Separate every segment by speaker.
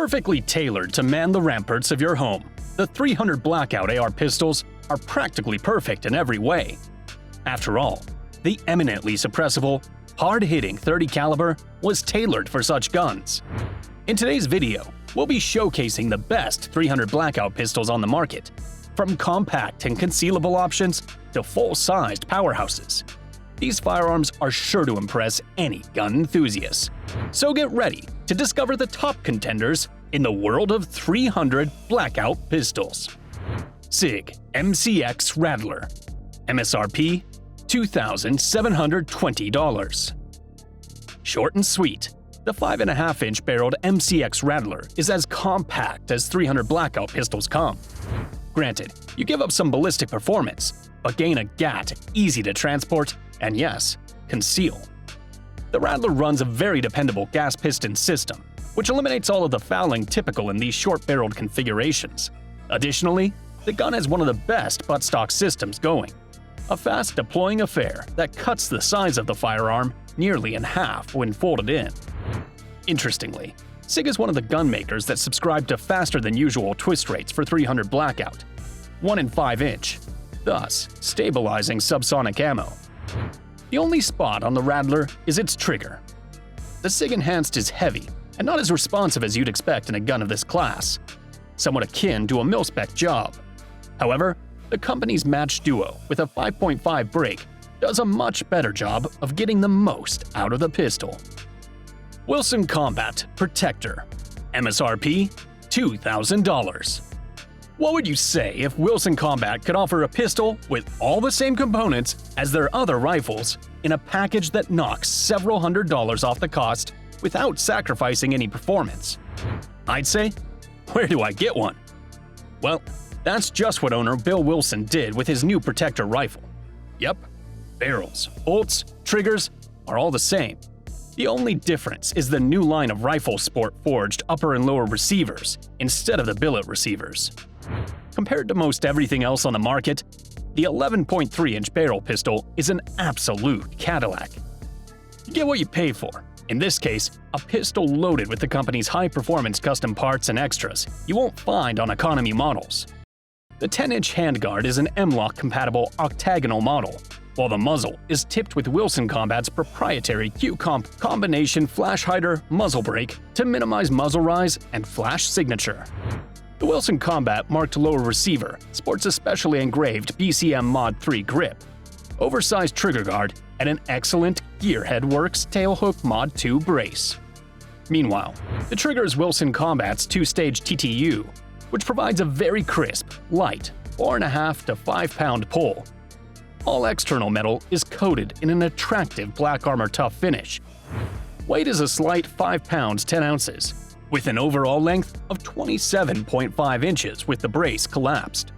Speaker 1: Perfectly tailored to man the ramparts of your home, the 300 Blackout AR pistols are practically perfect in every way. After all, the eminently suppressible, hard-hitting 30 caliber was tailored for such guns. In today's video, we'll be showcasing the best 300 Blackout pistols on the market, from compact and concealable options to full-sized powerhouses. These firearms are sure to impress any gun enthusiast. So get ready to discover the top contenders in the world of 300 Blackout pistols. Sig MCX Rattler. MSRP $2,720. Short and sweet, the 5.5-inch barreled MCX Rattler is as compact as 300 Blackout pistols come. Granted, you give up some ballistic performance, but gain a gat easy to transport and yes, conceal. The Rattler runs a very dependable gas piston system, which eliminates all of the fouling typical in these short-barreled configurations. Additionally, the gun has one of the best buttstock systems going, a fast-deploying affair that cuts the size of the firearm nearly in half when folded in. Interestingly, Sig is one of the gun makers that subscribe to faster-than-usual twist rates for 300 Blackout, 1 in 5-inch, thus stabilizing subsonic ammo. The only spot on the Rattler is its trigger. The Sig Enhanced is heavy and not as responsive as you'd expect in a gun of this class, somewhat akin to a mil-spec job. However, the company's Match Duo with a 5.5 break does a much better job of getting the most out of the pistol. Wilson Combat Protector. MSRP $2,000. What would you say if Wilson Combat could offer a pistol with all the same components as their other rifles in a package that knocks several $100s off the cost without sacrificing any performance? I'd say, where do I get one? Well, that's just what owner Bill Wilson did with his new Protector rifle. Yep, barrels, bolts, triggers are all the same. The only difference is the new line of rifle sport forged upper and lower receivers instead of the billet receivers. Compared to most everything else on the market, the 11.3-inch barrel pistol is an absolute Cadillac. You get what you pay for. In this case, a pistol loaded with the company's high-performance custom parts and extras you won't find on economy models. The 10-inch handguard is an M-LOK-compatible octagonal model, while the muzzle is tipped with Wilson Combat's proprietary Q-Comp combination flash hider muzzle brake to minimize muzzle rise and flash signature. The Wilson Combat marked lower receiver sports a specially engraved BCM Mod 3 grip, oversized trigger guard, and an excellent Gearhead Works tailhook Mod 2 brace. Meanwhile, the trigger is Wilson Combat's 2-stage TTU, which provides a very crisp, light, 4.5 to 5-pound pull. All external metal is coated in an attractive black armor tough finish. Weight is a slight 5 pounds 10 ounces, with an overall length of 27.5 inches with the brace collapsed.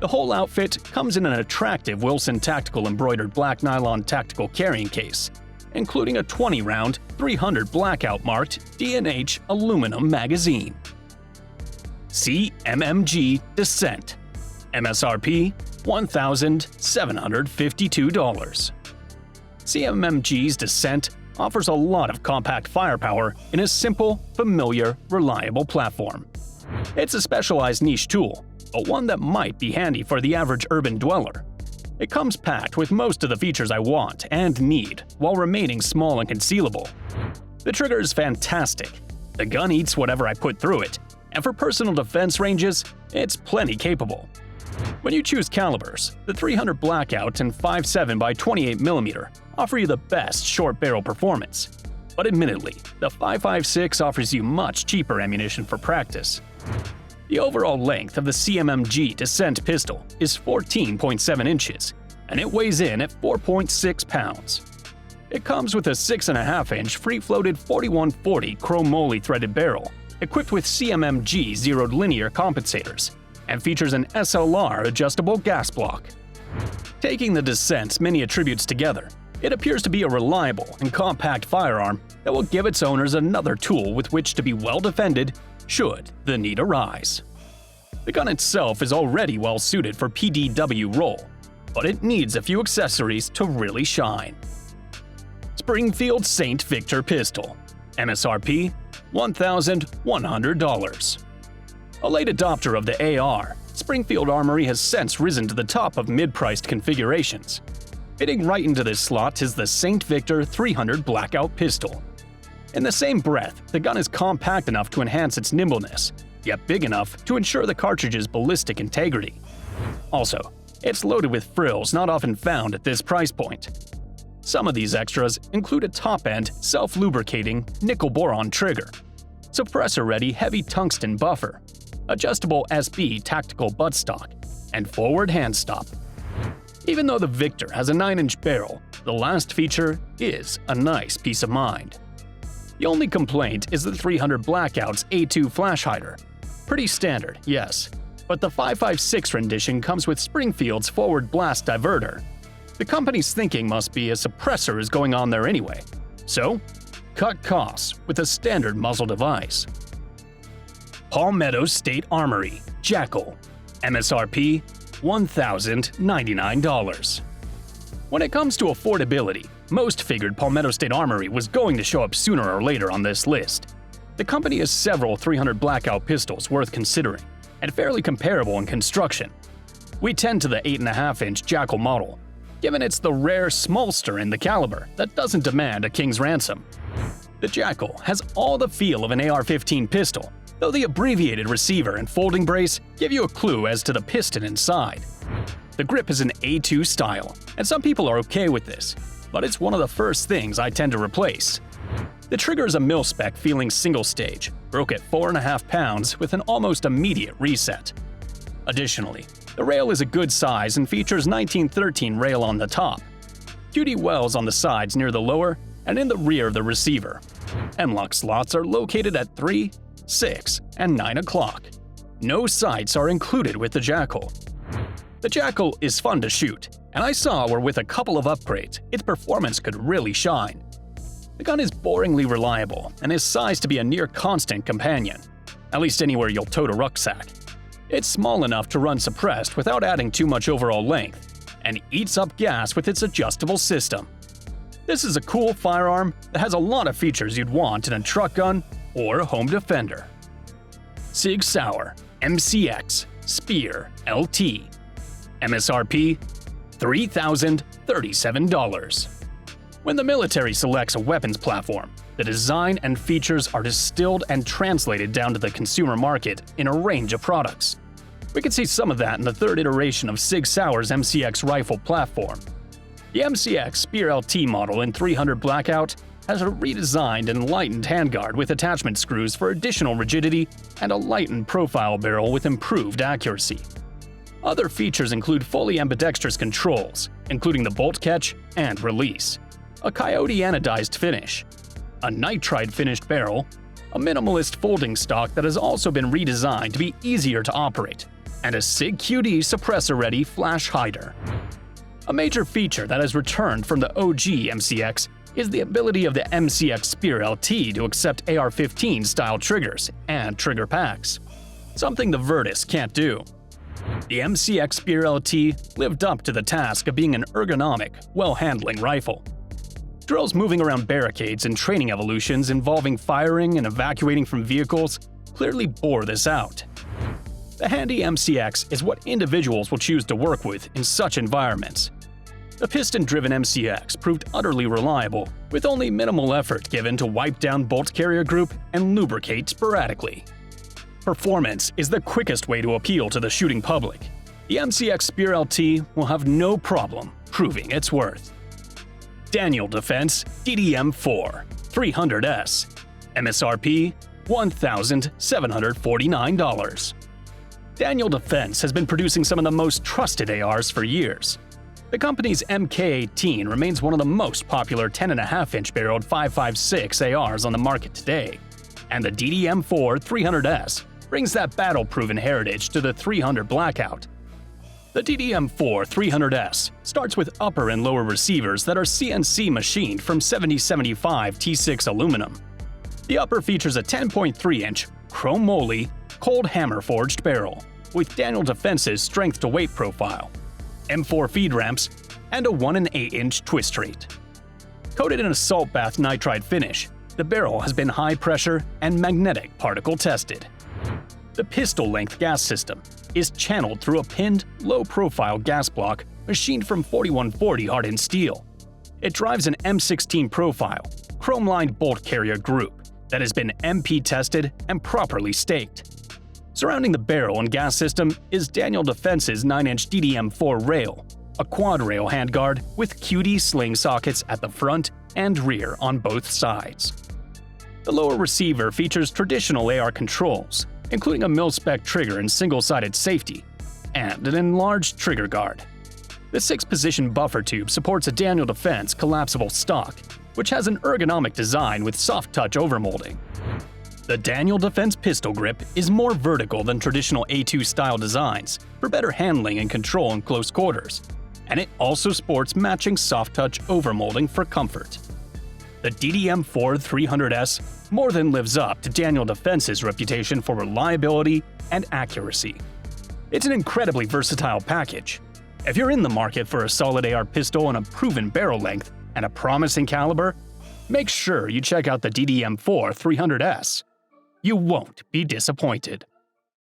Speaker 1: The whole outfit comes in an attractive Wilson Tactical embroidered black nylon tactical carrying case, including a 20-round, 300 Blackout marked D&H aluminum magazine. CMMG Dissent. MSRP $1,752. CMMG's Dissent offers a lot of compact firepower in a simple, familiar, reliable platform. It's a specialized niche tool, but one that might be handy for the average urban dweller. It comes packed with most of the features I want and need while remaining small and concealable. The trigger is fantastic. The gun eats whatever I put through it, and for personal defense ranges, it's plenty capable. When you choose calibers, the 300 Blackout and 5.7 by 28mm offer you the best short barrel performance. But admittedly, the 5.56 offers you much cheaper ammunition for practice. The overall length of the CMMG Dissent pistol is 14.7 inches, and it weighs in at 4.6 pounds. It comes with a 6.5-inch free-floated 4140 chrome moly threaded barrel, equipped with CMMG zeroed linear compensators, and features an SLR adjustable gas block. Taking the Dissent's many attributes together, it appears to be a reliable and compact firearm that will give its owners another tool with which to be well defended should the need arise. The gun itself is already well suited for PDW role, but it needs a few accessories to really shine. Springfield St. Victor Pistol. MSRP $1,100. A late adopter of the AR, Springfield Armory has since risen to the top of mid-priced configurations. Fitting right into this slot is the St. Victor 300 Blackout pistol. In the same breath, the gun is compact enough to enhance its nimbleness, yet big enough to ensure the cartridge's ballistic integrity. Also, it's loaded with frills not often found at this price point. Some of these extras include a top-end, self-lubricating, nickel-boron trigger, suppressor-ready heavy tungsten buffer, adjustable SB tactical buttstock, and forward hand stop. Even though the Victor has a 9-inch barrel, the last feature is a nice peace of mind. The only complaint is the 300 Blackout's A2 flash hider. Pretty standard, yes, but the 5.56 rendition comes with Springfield's forward blast diverter. The company's thinking must be a suppressor is going on there anyway, so cut costs with a standard muzzle device. Palmetto State Armory, JAKL, MSRP $1,099. When it comes to affordability, most figured Palmetto State Armory was going to show up sooner or later on this list. The company has several 300 Blackout pistols worth considering, and fairly comparable in construction. We tend to the 8.5-inch JAKL model, given it's the rare smallster in the caliber that doesn't demand a king's ransom. The JAKL has all the feel of an AR-15 pistol, though the abbreviated receiver and folding brace give you a clue as to the piston inside. The grip is an A2 style, and some people are okay with this, but it's one of the first things I tend to replace. The trigger is a mil-spec feeling single stage, broke at 4.5 pounds with an almost immediate reset. Additionally, the rail is a good size and features 1913 rail on the top, QD wells on the sides near the lower and in the rear of the receiver. M-LOK slots are located at 3, 6, and 9 o'clock. No sights are included with the JAKL. The JAKL is fun to shoot, and I saw where with a couple of upgrades, its performance could really shine. The gun is boringly reliable and is sized to be a near-constant companion, at least anywhere you'll tote a rucksack. It's small enough to run suppressed without adding too much overall length, and eats up gas with its adjustable system. This is a cool firearm that has a lot of features you'd want in a truck gun or a home defender. Sig MCX Spear LT, MSRP $3,037. When the military selects a weapons platform, the design and features are distilled and translated down to the consumer market in a range of products. We can see some of that in the third iteration of Sig Sauer's MCX rifle platform. The MCX Spear LT model in 300 Blackout has a redesigned and lightened handguard with attachment screws for additional rigidity and a lightened profile barrel with improved accuracy. Other features include fully ambidextrous controls, including the bolt catch and release, a coyote anodized finish, a nitride finished barrel, a minimalist folding stock that has also been redesigned to be easier to operate, and a Sig QD suppressor-ready flash hider. A major feature that has returned from the OG MCX is the ability of the MCX Spear LT to accept AR-15 style triggers and trigger packs, something the Virtus can't do. The MCX Spear LT lived up to the task of being an ergonomic, well-handling rifle. Drills moving around barricades and training evolutions involving firing and evacuating from vehicles clearly bore this out. The handy MCX is what individuals will choose to work with in such environments. The piston-driven MCX proved utterly reliable, with only minimal effort given to wipe down bolt carrier group and lubricate sporadically. Performance is the quickest way to appeal to the shooting public. The MCX Spear LT will have no problem proving its worth. Daniel Defense DDM4 300S, MSRP $1,749. Daniel Defense has been producing some of the most trusted ARs for years. The company's MK18 remains one of the most popular 10.5-inch barreled 5.56 ARs on the market today, and the DDM4 300S brings that battle-proven heritage to the 300 Blackout. The DDM4 300S starts with upper and lower receivers that are CNC machined from 7075 T6 aluminum. The upper features a 10.3-inch chrome moly, cold hammer forged barrel with Daniel Defense's strength-to-weight profile, M4 feed ramps, and a 1 1/8-inch twist rate. Coated in a salt bath nitride finish, the barrel has been high pressure and magnetic particle tested. The pistol length gas system is channeled through a pinned, low-profile gas block machined from 4140 hardened steel. It drives an M16 profile, chrome-lined bolt carrier group that has been MP tested and properly staked. Surrounding the barrel and gas system is Daniel Defense's 9-inch DDM4 rail, a quad rail handguard with QD sling sockets at the front and rear on both sides. The lower receiver features traditional AR controls, including a mil-spec trigger and single-sided safety, and an enlarged trigger guard. The 6-position buffer tube supports a Daniel Defense collapsible stock, which has an ergonomic design with soft-touch overmolding. The Daniel Defense pistol grip is more vertical than traditional A2 style designs for better handling and control in close quarters, and it also sports matching soft-touch overmolding for comfort. The DDM4 300S more than lives up to Daniel Defense's reputation for reliability and accuracy. It's an incredibly versatile package. If you're in the market for a solid AR pistol on a proven barrel length and a promising caliber, make sure you check out the DDM4 300S. You won't be disappointed.